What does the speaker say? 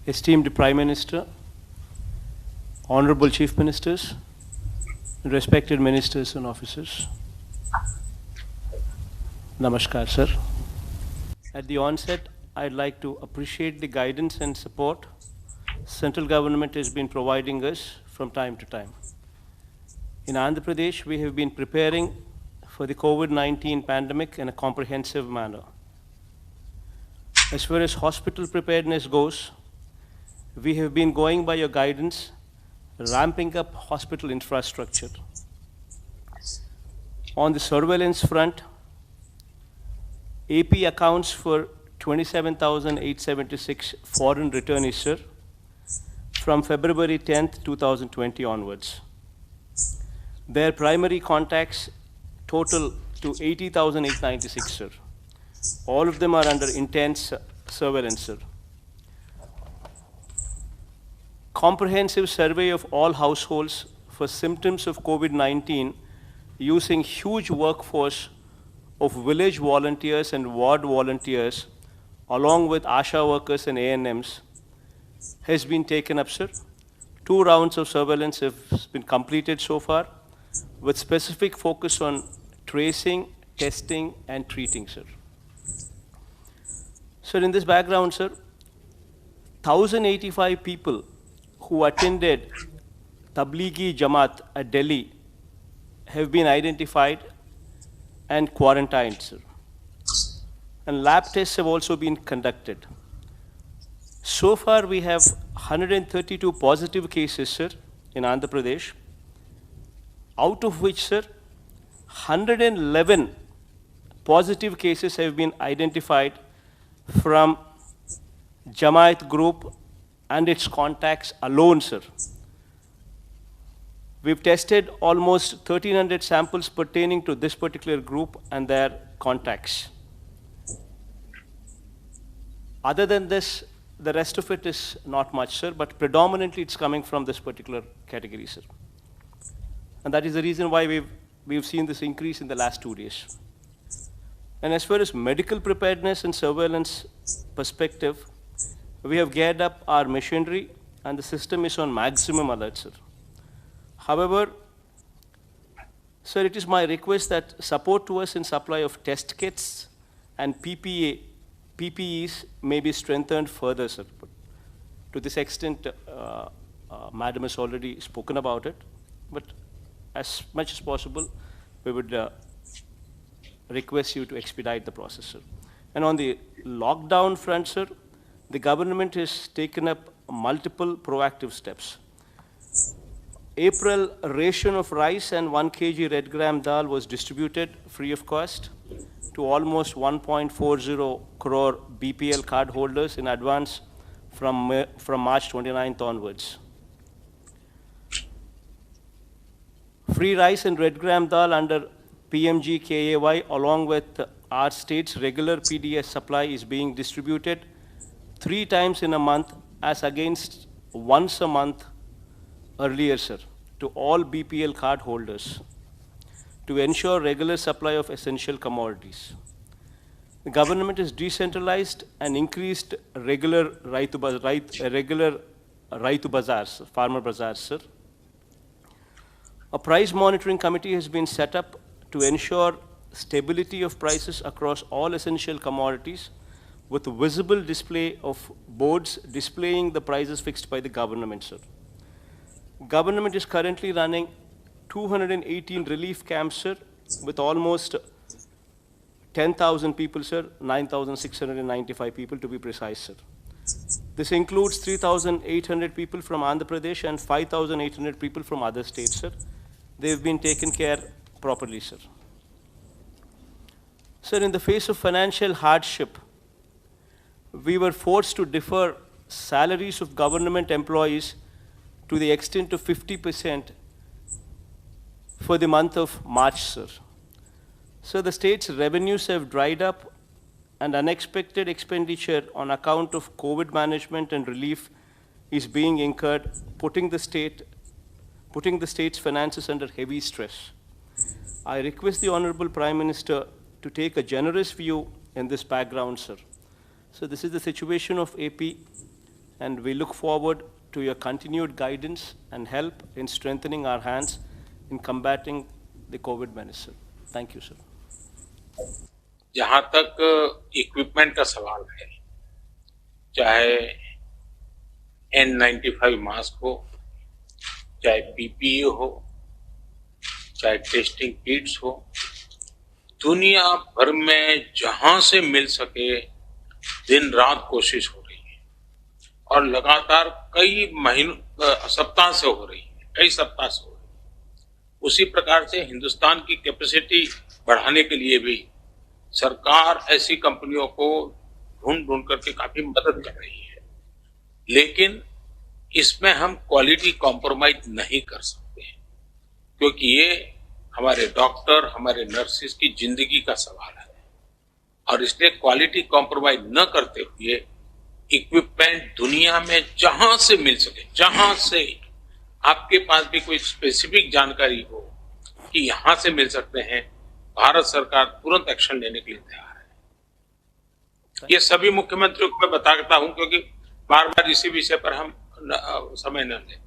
esteemed Prime Minister, Honorable Chief Ministers, respected ministers and officers. Namaskar, sir. At the onset, I'd like to appreciate the guidance and support central government has been providing us from time to time. In Andhra Pradesh, we have been preparing for the COVID-19 pandemic in a comprehensive manner. As far as hospital preparedness goes, we have been going by your guidance, ramping up hospital infrastructure. On the surveillance front, AP accounts for 27,876 foreign returnees, sir, from February 10th, 2020 onwards. Their primary contacts total to 80,896, sir. All of them are under intense surveillance, sir. Comprehensive survey of all households for symptoms of COVID-19 using huge workforce of village volunteers and ward volunteers along with ASHA workers and ANMs has been taken up, sir. 2 rounds of surveillance have been completed so far with specific focus on tracing, testing, and treating, sir. Sir, in this background, sir, 1,085 people who attended Tablighi Jamaat at Delhi have been identified and quarantined, sir. And lab tests have also been conducted. So far, we have 132 positive cases, sir, in Andhra Pradesh, out of which, sir, 111 positive cases have been identified from Jamaat group and its contacts alone, sir. We've tested almost 1,300 samples pertaining to this particular group and their contacts. Other than this, the rest of it is not much, sir, but predominantly it's coming from this particular category, sir. And that is the reason why we've seen this increase in the last 2 days. And as far as medical preparedness and surveillance perspective, we have geared up our machinery and the system is on maximum alert, sir. However, sir, it is my request that support to us in supply of test kits and PPEs may be strengthened further, sir. To this extent, Madam has already spoken about it, but as much as possible, we would request you to expedite the process, sir. And on the lockdown front, sir, the government has taken up multiple proactive steps. April ration of rice and 1 kg red gram dal was distributed free of cost to almost 1.40 crore BPL card holders in advance from March 29th onwards. Free rice and red gram dal under PMGKAY along with our state's regular PDS supply is being distributed 3 times in a month as against once a month earlier, sir, to all BPL card holders to ensure regular supply of essential commodities. The government has decentralized and increased regular Raitu Bazaars, farmer bazaars, sir. A price monitoring committee has been set up to ensure stability of prices across all essential commodities with a visible display of boards displaying the prices fixed by the government, sir. Government is currently running 218 relief camps, sir, with almost 10,000 people, sir, 9,695 people to be precise, sir. This includes 3,800 people from Andhra Pradesh and 5,800 people from other states, sir. They've been taken care properly, sir. Sir, in the face of financial hardship, we were forced to defer salaries of government employees to the extent of 50% for the month of March, sir. So the state's revenues have dried up and unexpected expenditure on account of COVID management and relief is being incurred, putting the state's finances under heavy stress. I request the Honorable Prime Minister to take a generous view in this background, sir. So this is the situation of AP. and we look forward to your continued guidance and help in strengthening our hands in combating the COVID menace, sir. Thank you, sir. जहां तक equipment का सवाल है, चाहे N95 mask हो, चाहे PPE हो, चाहे टेस्टिंग किट्स हो, दुनिया भर में जहां से मिल सके दिन रात कोशिश हो रही है और लगातार कई महीनों सप्ताह से हो रही है, कई सप्ताह से हो रही है। उसी प्रकार से हिंदुस्तान की कैपेसिटी बढ़ाने के लिए भी सरकार ऐसी कंपनियों को ढूंढ ढूंढ करके काफी मदद कर रही है, लेकिन इसमें हम क्वालिटी कॉम्प्रोमाइज नहीं कर सकते हैं, क्योंकि ये हमारे डॉक्टर, हमारे नर्सेस की जिंदगी का सवाल है और इसलिए क्वालिटी कॉम्प्रोमाइज न करते हुए इक्विपमेंट दुनिया में जहां से मिल सके, जहां से आपके पास भी कोई स्पेसिफिक जानकारी हो कि यहां से मिल सकते हैं, भारत सरकार तुरंत एक्शन लेने के लिए तैयार है। ये सभी मुख्यमंत्रियों को मैं बताता हूं, क्योंकि बार बार इसी विषय पर हम समय न लें।